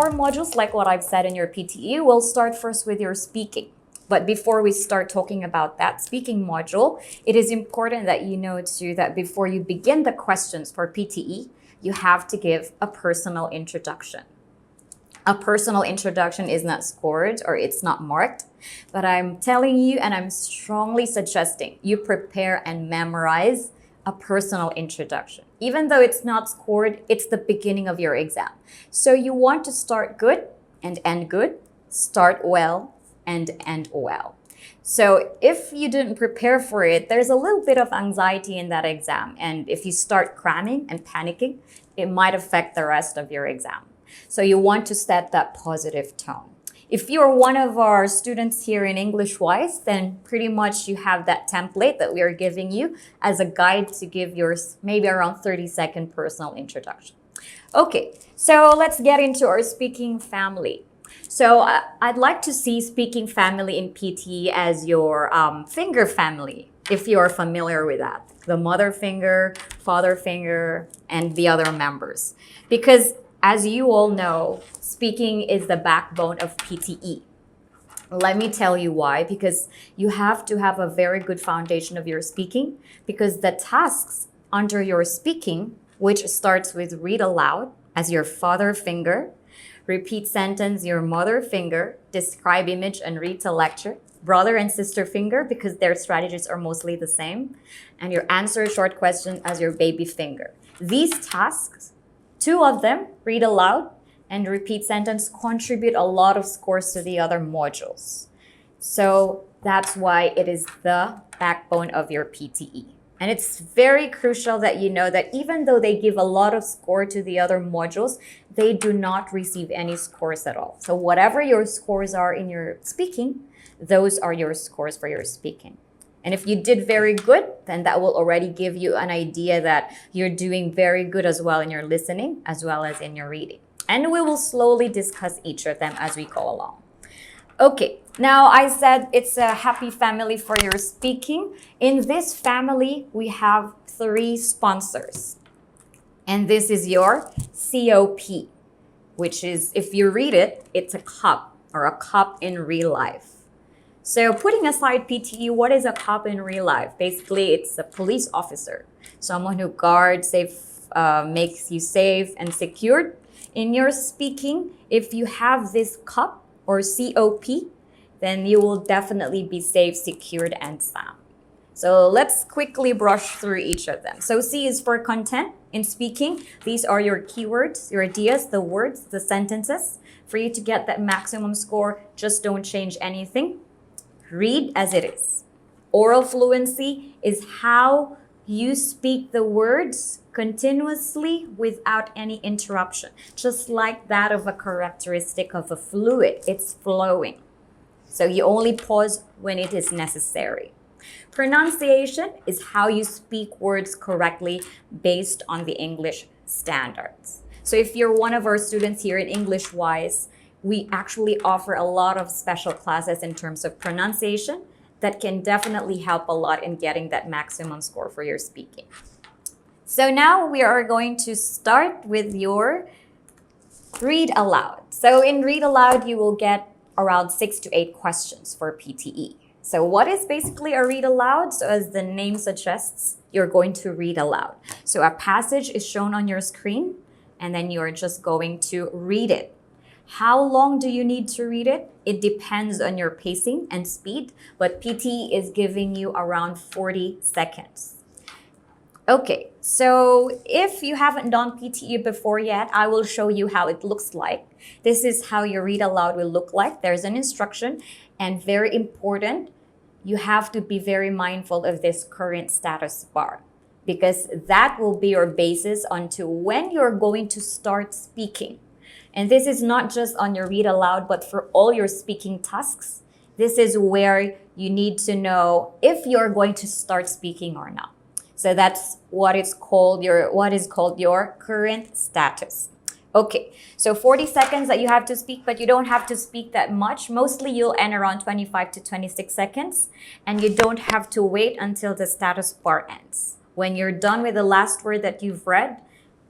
4 modules, like what I've said in your PTE. We'll start first with your speaking. But before we start talking about that speaking module, it is important that you know too that before you begin the questions for PTE, you have to give a personal introduction. A personal introduction is not scored or it's not marked, but I'm telling you and I'm strongly suggesting you prepare and memorize a personal introduction. Even though it's not scored, it's the beginning of your exam. So you want to start good and end good, start well and end well. So if you didn't prepare for it, there's a little bit of anxiety in that exam. And if you start cramming and panicking, it might affect the rest of your exam. So you want to set that positive tone. If you're one of our students here in EnglishWise, then pretty much you have that template that we are giving you as a guide to give yours maybe around 30-second personal introduction. Okay, so let's get into our speaking family. So I'd like to see speaking family in PTE as your finger family, if you are familiar with that. The mother finger, father finger, and the other members. Because as you all know, speaking is the backbone of PTE. Let me tell you why. Because you have to have a very good foundation of your speaking, because the tasks under your speaking, which starts with read aloud as your father finger, repeat sentence, your mother finger, describe image and read to lecture, brother and sister finger, because their strategies are mostly the same, and your answer short question as your baby finger. These tasks, 2 of them, read aloud and repeat sentence, contribute a lot of scores to the other modules. So that's why it is the backbone of your PTE. And it's very crucial that you know that even though they give a lot of score to the other modules, they do not receive any scores at all. So whatever your scores are in your speaking, those are your scores for your speaking. And if you did very good, then that will already give you an idea that you're doing very good as well in your listening, as well as in your reading. And we will slowly discuss each of them as we go along. Okay, now I said it's a happy family for your speaking. In this family, we have 3 sponsors. And this is your COP, which is, if you read it, it's a cup or a cup in real life. So putting aside PTE, what is a cop in real life? Basically, it's a police officer, someone who guards, makes you safe and secured. In your speaking, if you have this COP or COP, then you will definitely be safe, secured, and sound. So let's quickly brush through each of them. So C is for content. In speaking, these are your keywords, your ideas, the words, the sentences. For you to get that maximum score, just don't change anything. Read as it is. Oral fluency is how you speak the words continuously without any interruption, just like that of a characteristic of a fluid. It's flowing. So you only pause when it is necessary. Pronunciation is how you speak words correctly based on the English standards. So if you're one of our students here in EnglishWise, we actually offer a lot of special classes in terms of pronunciation that can definitely help a lot in getting that maximum score for your speaking. So now we are going to start with your read aloud. So in read aloud, you will get around 6 to 8 questions for PTE. So what is basically a read aloud? So as the name suggests, you're going to read aloud. So a passage is shown on your screen, and then you're just going to read it. How long do you need to read it? It depends on your pacing and speed, but PTE is giving you around 40 seconds. Okay, so if you haven't done PTE before yet, I will show you how it looks like. This is how your read aloud will look like. There's an instruction, and very important, you have to be very mindful of this current status bar, because that will be your basis onto when you're going to start speaking. And this is not just on your read aloud, but for all your speaking tasks. This is where you need to know if you're going to start speaking or not. So that's what is called your current status. Okay, so 40 seconds that you have to speak, but you don't have to speak that much. Mostly you'll end around 25 to 26 seconds, and you don't have to wait until the status bar ends. When you're done with the last word that you've read,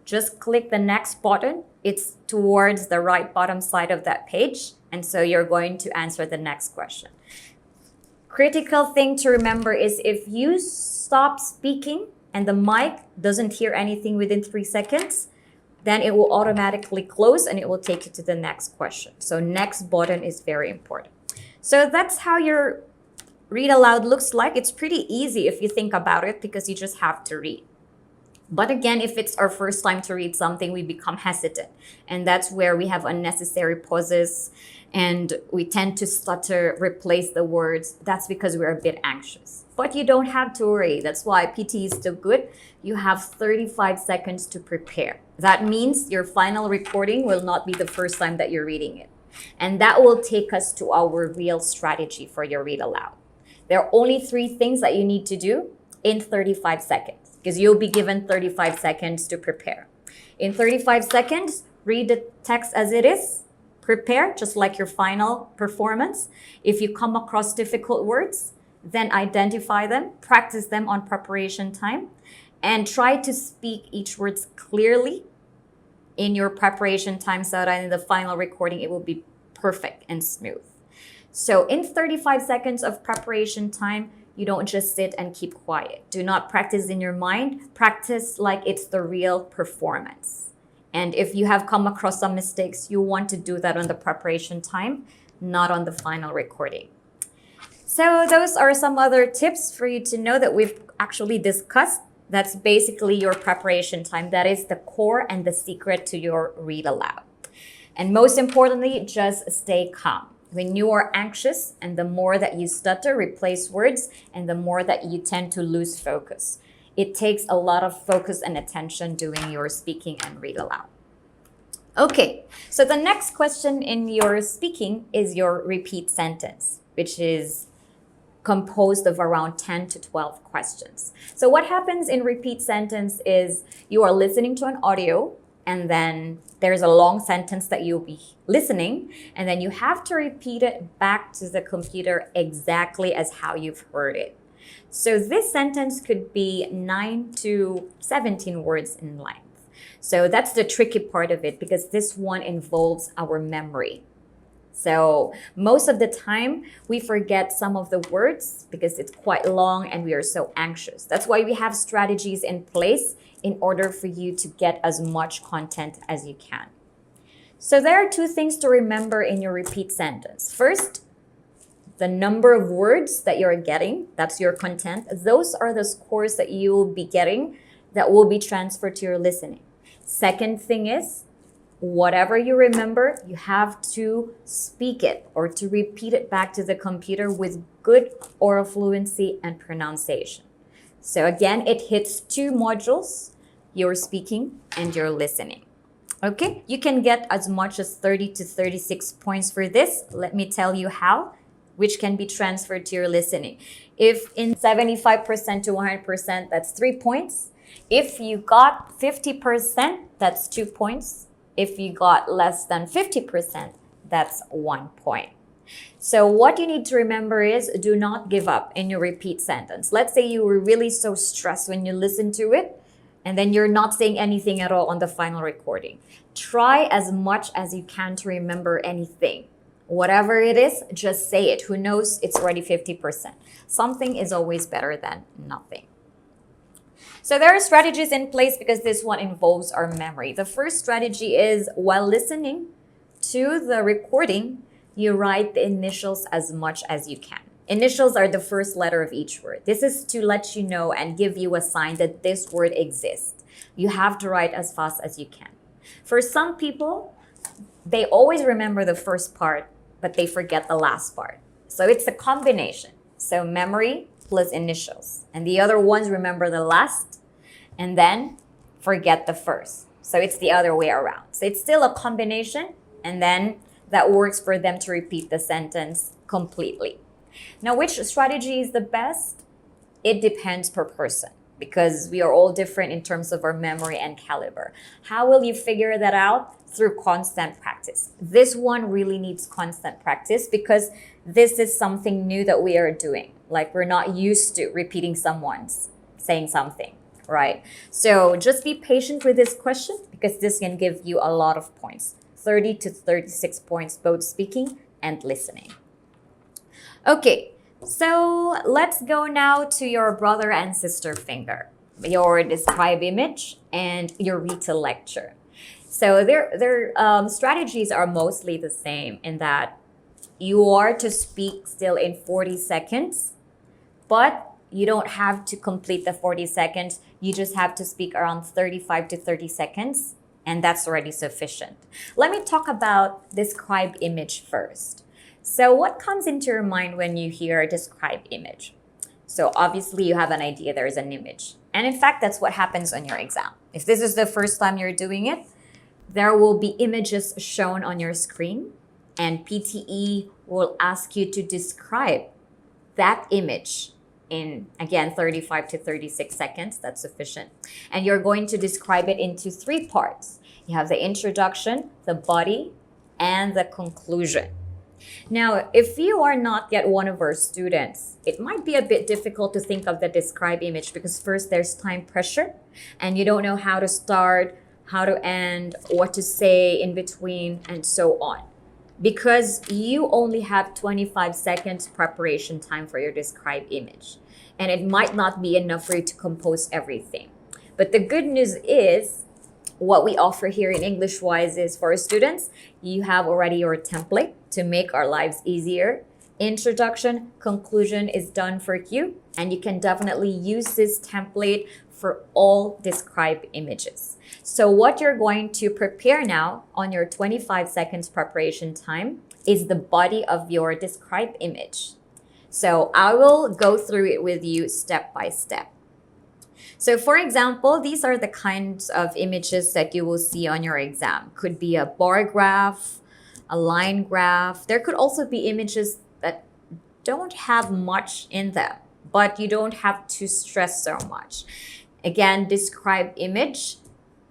just click the next button. It's towards the right bottom side of that page. And so you're going to answer the next question. Critical thing to remember is if you stop speaking and the mic doesn't hear anything within 3 seconds, then it will automatically close and it will take you to the next question. So next button is very important. So that's how your read aloud looks like. It's pretty easy if you think about it because you just have to read. But again, if it's our first time to read something, we become hesitant. And that's where we have unnecessary pauses and we tend to stutter, replace the words. That's because we're a bit anxious. But you don't have to worry. That's why PTE is still good. You have 35 seconds to prepare. That means your final recording will not be the first time that you're reading it. And that will take us to our real strategy for your read aloud. There are only 3 things that you need to do in 35 seconds. Because you'll be given 35 seconds to prepare. In 35 seconds, read the text as it is. Prepare, just like your final performance. If you come across difficult words, then identify them, practice them on preparation time, and try to speak each word clearly in your preparation time so that in the final recording, it will be perfect and smooth. So in 35 seconds of preparation time, you don't just sit and keep quiet. Do not practice in your mind. Practice like it's the real performance. And if you have come across some mistakes, you want to do that on the preparation time, not on the final recording. So those are some other tips for you to know that we've actually discussed. That's basically your preparation time. That is the core and the secret to your read aloud. And most importantly, just stay calm. When you are anxious and the more that you stutter, replace words, and the more that you tend to lose focus. It takes a lot of focus and attention doing your speaking and read aloud. Okay, so the next question in your speaking is your repeat sentence, which is composed of around 10 to 12 questions. So what happens in repeat sentence is you are listening to an audio and then there's a long sentence that you'll be listening, and then you have to repeat it back to the computer exactly as how you've heard it. So this sentence could be 9 to 17 words in length. So that's the tricky part of it because this one involves our memory. So most of the time, we forget some of the words because it's quite long and we are so anxious. That's why we have strategies in place in order for you to get as much content as you can. So there are 2 things to remember in your repeat sentence. First, the number of words that you're getting, that's your content. Those are the scores that you will be getting that will be transferred to your listening. Second thing is, whatever you remember, you have to speak it or to repeat it back to the computer with good oral fluency and pronunciation. So again, it hits 2 modules, your speaking and your listening. Okay, you can get as much as 30 to 36 points for this. Let me tell you how, which can be transferred to your listening. If in 75% to 100%, that's 3 points. If you got 50%, that's 2 points. If you got less than 50%, that's 1 point. So what you need to remember is do not give up in your repeat sentence. Let's say you were really so stressed when you listen to it, and then you're not saying anything at all on the final recording. Try as much as you can to remember anything. Whatever it is, just say it. Who knows? It's already 50%. Something is always better than nothing. So there are strategies in place because this one involves our memory. The first strategy is while listening to the recording, you write the initials as much as you can. Initials are the first letter of each word. This is to let you know and give you a sign that this word exists. You have to write as fast as you can. For some people, they always remember the first part, but they forget the last part. So it's a combination. So memory plus initials. And the other ones remember the last and then forget the first. So it's the other way around. So it's still a combination, and then that works for them to repeat the sentence completely. Now, which strategy is the best? It depends per person because we are all different in terms of our memory and caliber. How will you figure that out? Through constant practice. This one really needs constant practice because this is something new that we are doing. Like we're not used to repeating someone's saying something, right? So just be patient with this question because this can give you a lot of points. 30 to 36 points, both speaking and listening. Okay, so let's go now to your brother and sister finger, your describe image and your read to lecture. So their strategies are mostly the same in that you are to speak still in 40 seconds, but you don't have to complete the 40 seconds. You just have to speak around 35 to 30 seconds, and that's already sufficient. Let me talk about describe image first. So what comes into your mind when you hear describe image? So obviously you have an idea there is an image. And in fact, that's what happens on your exam. If this is the first time you're doing it, there will be images shown on your screen, and PTE will ask you to describe that image in, again, 35 to 36 seconds. That's sufficient. And you're going to describe it into 3 parts. You have the introduction, the body, and the conclusion. Now, if you are not yet one of our students, it might be a bit difficult to think of the describe image because first there's time pressure and you don't know how to start, how to end, what to say in between, and so on. Because you only have 25 seconds preparation time for your describe image. And it might not be enough for you to compose everything. But the good news is, what we offer here in EnglishWise is for our students, you have already your template to make our lives easier. Introduction, conclusion is done for you, and you can definitely use this template for all describe images. So what you're going to prepare now on your 25 seconds preparation time is the body of your describe image. So I will go through it with you step by step. So for example, these are the kinds of images that you will see on your exam. Could be a bar graph, a line graph. There could also be images that don't have much in them, but you don't have to stress so much. Again, describe image.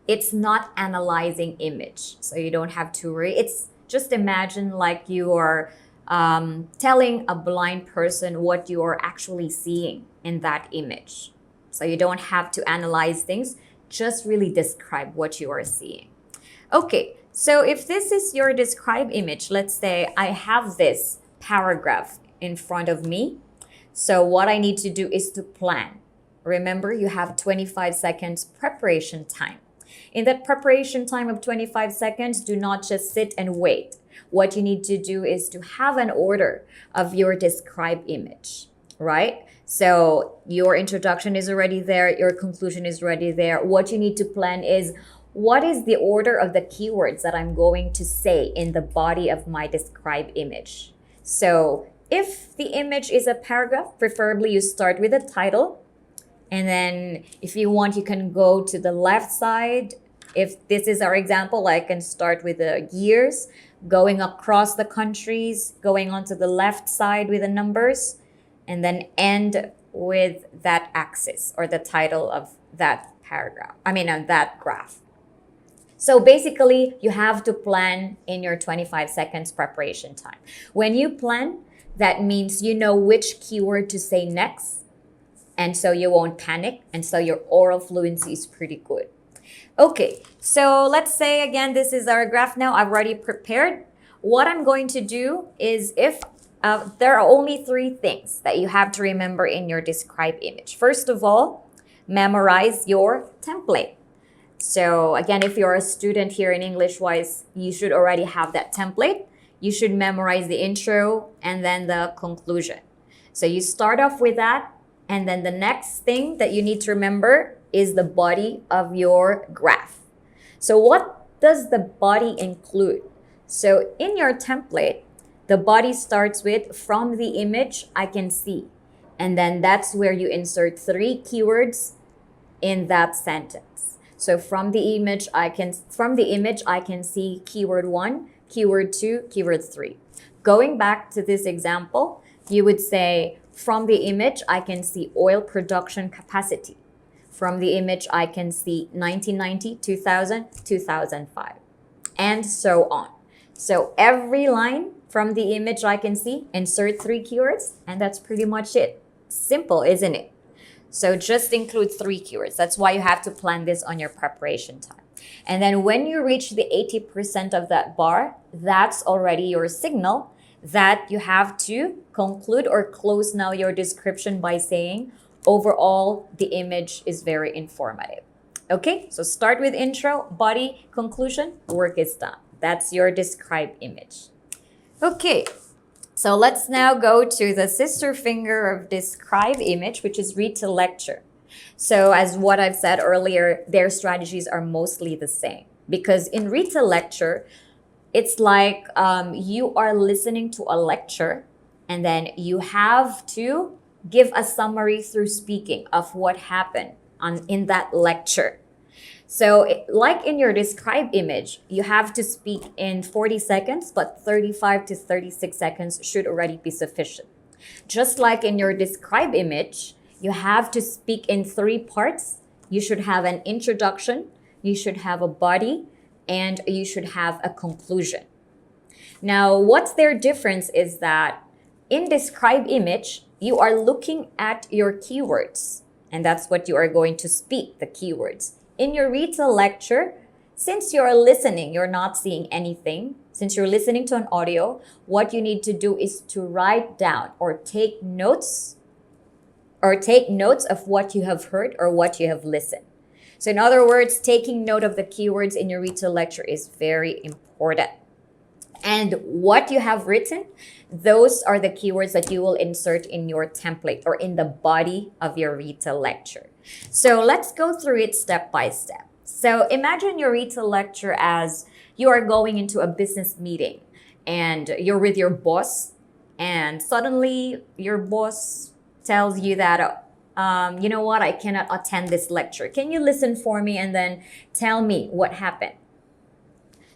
It's not analyzing image, so you don't have to worry. It's just imagine like you are telling a blind person what you are actually seeing in that image. So you don't have to analyze things, just really describe what you are seeing. Okay, so if this is your describe image, let's say I have this paragraph in front of me. So what I need to do is to plan. Remember, you have 25 seconds preparation time. In that preparation time of 25 seconds, do not just sit and wait. What you need to do is to have an order of your describe image, right? So your introduction is already there, your conclusion is already there. What you need to plan is, what is the order of the keywords that I'm going to say in the body of my describe image? So if the image is a paragraph, preferably you start with the title. And then if you want, you can go to the left side. If this is our example, I can start with the years, going across the countries, going onto the left side with the numbers, and then end with that axis or the title of that paragraph. That graph. So basically, you have to plan in your 25 seconds preparation time. When you plan, that means you know which keyword to say next, and so you won't panic, and so your oral fluency is pretty good. Okay, so let's say again, this is our graph now. I've already prepared. What I'm going to do is there are only 3 things that you have to remember in your describe image. First of all, memorize your template. So again, if you're a student here in EnglishWise, you should already have that template. You should memorize the intro and then the conclusion. So you start off with that, and then the next thing that you need to remember is the body of your graph. So what does the body include? So in your template, the body starts with, from the image I can see. And then that's where you insert 3 keywords in that sentence. So from the image I can see keyword 1, keyword 2, keyword 3. Going back to this example, you would say, from the image I can see oil production capacity. From the image I can see 1990, 2000, 2005, and so on. So every line from the image I can see, insert 3 keywords, and that's pretty much it. Simple, isn't it? So just include 3 keywords. That's why you have to plan this on your preparation time. And then when you reach the 80% of that bar, that's already your signal that you have to conclude or close now your description by saying, overall, the image is very informative. Okay, so start with intro, body, conclusion, work is done. That's your describe image. Okay, so let's now go to the sister finger of describe image, which is read to lecture. So as what I've said earlier, their strategies are mostly the same. Because in read to lecture, it's like you are listening to a lecture and then you have to give a summary through speaking of what happened in that lecture. So like in your describe image, you have to speak in 40 seconds, but 35 to 36 seconds should already be sufficient. Just like in your describe image, you have to speak in 3 parts. You should have an introduction, you should have a body, and you should have a conclusion. Now, what's their difference is that in describe image, you are looking at your keywords, and that's what you are going to speak, the keywords. In your read to lecture, since you're listening, you're not seeing anything. Since you're listening to an audio, what you need to do is to write down or take notes of what you have heard or what you have listened. So in other words, taking note of the keywords in your read to lecture is very important. And what you have written, those are the keywords that you will insert in your template or in the body of your read to lecture. So let's go through it step by step. So imagine your read to lecture as you are going into a business meeting and you're with your boss, and suddenly your boss tells you that, you know what, I cannot attend this lecture. Can you listen for me and then tell me what happened?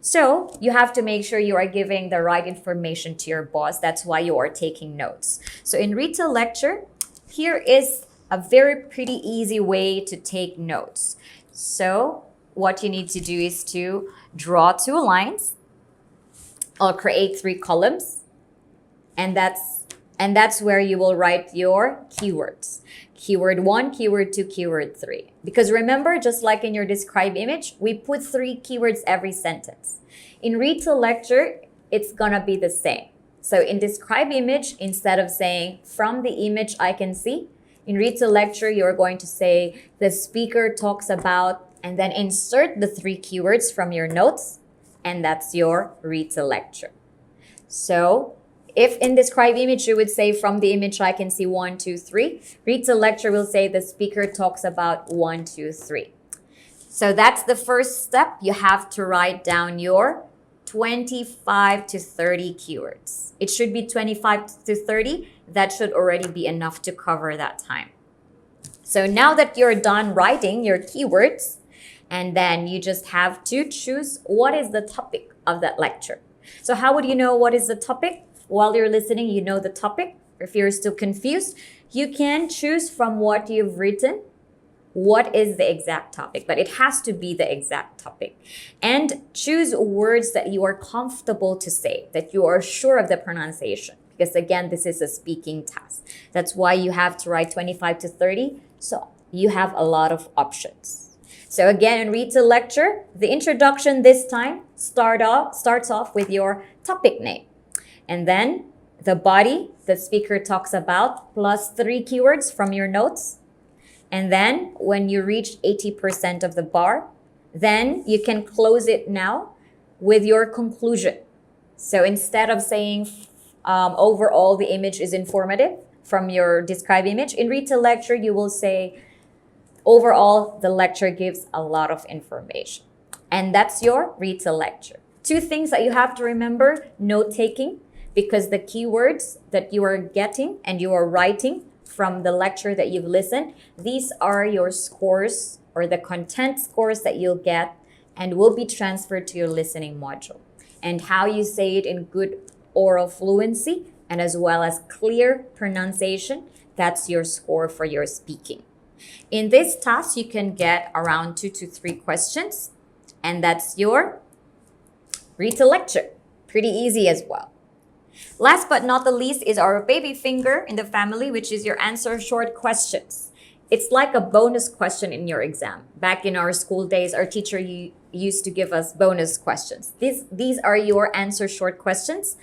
So you have to make sure you are giving the right information to your boss. That's why you are taking notes. So in read to lecture, here is a very pretty easy way to take notes. So what you need to do is to draw 2 lines or create 3 columns. And that's where you will write your keywords. Keyword 1, keyword 2, keyword 3. Because remember, just like in your describe image, we put 3 keywords every sentence. In read to lecture, it's gonna be the same. So in describe image, instead of saying from the image I can see, in read to lecture, you're going to say the speaker talks about, and then insert the 3 keywords from your notes, and that's your read to lecture. So if in describe image, you would say from the image I can see 1, 2, 3. Read to lecture will say the speaker talks about 1, 2, 3. So that's the first step. You have to write down your 25 to 30 keywords. It should be 25 to 30. That should already be enough to cover that time. So now that you're done writing your keywords, and then you just have to choose what is the topic of that lecture. So how would you know what is the topic? While you're listening, you know the topic. If you're still confused, you can choose from what you've written what is the exact topic, but it has to be the exact topic. And choose words that you are comfortable to say, that you are sure of the pronunciation. Because again, this is a speaking task. That's why you have to write 25 to 30. So you have a lot of options. So again, in read to lecture, the introduction this time starts off with your topic name. And then the body the speaker talks about plus 3 keywords from your notes. And then when you reach 80% of the bar, then you can close it now with your conclusion. So instead of saying overall the image is informative from your describe image, in read to lecture you will say overall the lecture gives a lot of information. And that's your read to lecture. 2 things that you have to remember: note taking, because the keywords that you are getting and you are writing from the lecture that you've listened, these are your scores or the content scores that you'll get and will be transferred to your listening module. And how you say it in good oral fluency and as well as clear pronunciation, that's your score for your speaking. In this task, you can get around 2 to 3 questions, and that's your read to lecture. Pretty easy as well. Last but not the least is our baby finger in the family, which is your answer short questions. It's like a bonus question in your exam. Back in our school days, our teacher used to give us bonus questions. These are your answer short questions.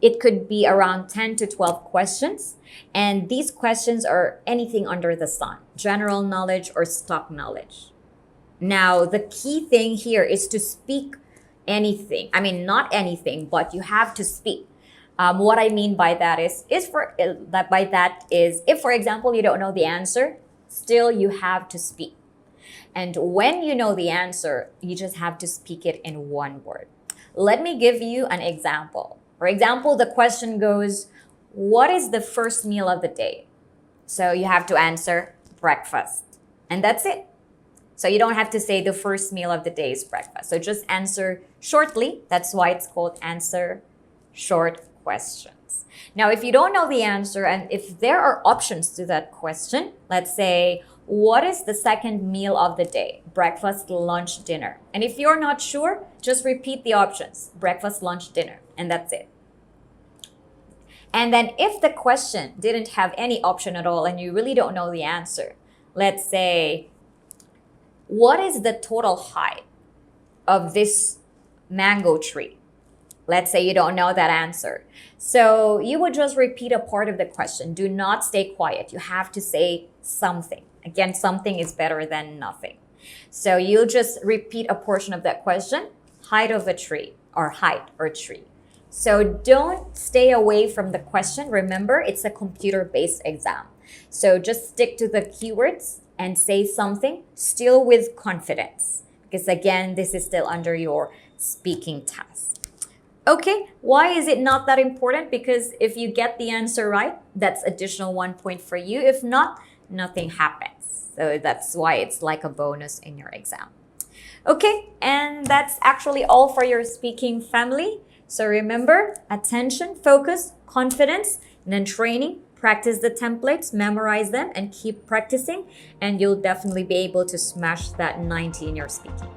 It could be around 10 to 12 questions. And these questions are anything under the sun, general knowledge or stock knowledge. Now, the key thing here is to speak anything. I mean, not anything, but you have to speak. What I mean by that is if, for example, you don't know the answer, still you have to speak. And when you know the answer, you just have to speak it in one word. Let me give you an example. For example, the question goes, what is the first meal of the day? So you have to answer breakfast. And that's it. So you don't have to say the first meal of the day is breakfast. So just answer shortly. That's why it's called answer short questions. Now, if you don't know the answer and if there are options to that question, let's say, what is the second meal of the day? Breakfast, lunch, dinner. And if you're not sure, just repeat the options. Breakfast, lunch, dinner. And that's it. And then if the question didn't have any option at all and you really don't know the answer, let's say, what is the total height of this mango tree? Let's say you don't know that answer. So you would just repeat a part of the question. Do not stay quiet. You have to say something. Again, something is better than nothing. So you'll just repeat a portion of that question, height of a tree or height or tree. So don't stay away from the question. Remember, it's a computer-based exam. So just stick to the keywords and say something, still with confidence. Because again, this is still under your speaking test. Okay, why is it not that important? Because if you get the answer right, that's additional 1 point for you. If not, nothing happens. So that's why it's like a bonus in your exam. Okay, and that's actually all for your speaking family. So remember, attention, focus, confidence, and then training. Practice the templates, memorize them, and keep practicing. And you'll definitely be able to smash that 90 in your speaking.